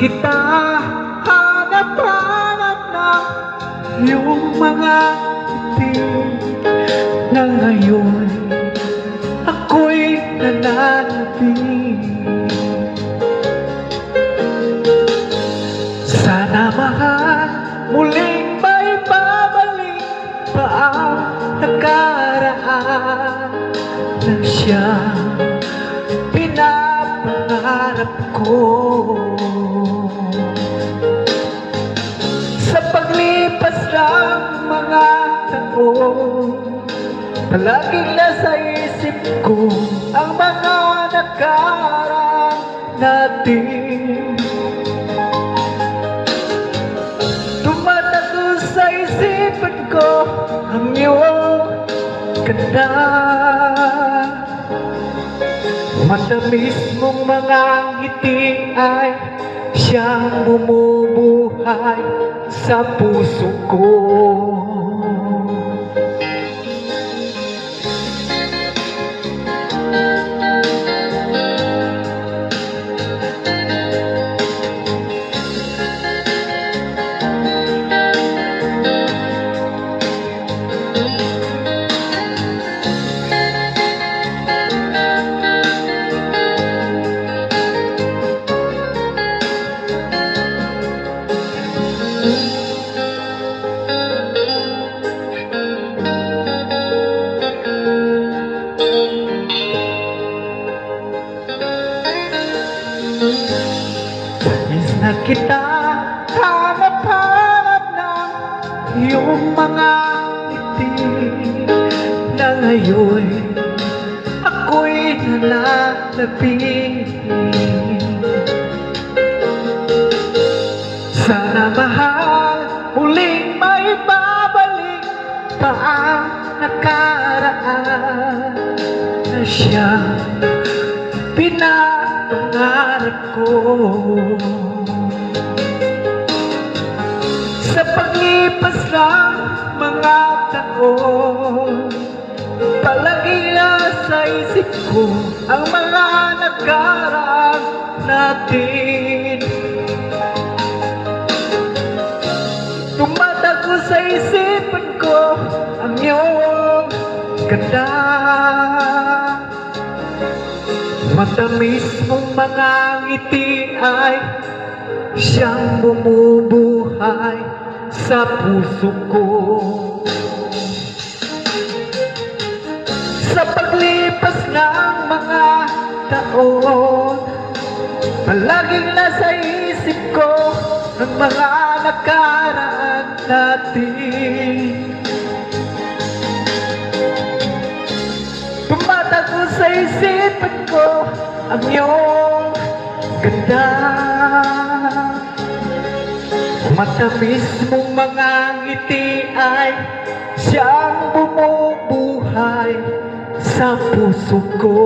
kita hanap-hanap na iyong mga ngiti na ngayon ako'y nananabing. Sana mahal muling may babalik pa ang nakaraan na siyang pinapangarap ko. Sa paglipas ng mga taon, palaging nasa isip ko ang mga nakaraan natin. Tumatago sa isipan ko ang iyong ganda, matamis mong mga ngiti ay siyang bumubuhay sa puso ko. Nais na kita hanap-hanap ng iyong mga ngiti na ngayon ako'y nalalapin. Sana mahal muling may babalik pa ang nakaraan na siyang pinapangarap ko. Sa paglipas ng mga taon, palaging nasa isip ko ang mga nakaraan natin. Tumatago sa isipan ko ang iyong ganda, matamis mong mga ngiti ay siyang bumubuhay sa puso ko. Sa paglipas ng mga taon, palaging nasa isip ko ang mga nakaraan natin. Tumatago sa isipan ko ang iyong ganda, matamis mong mga ngiti ay siyang bumubuhay sa puso ko.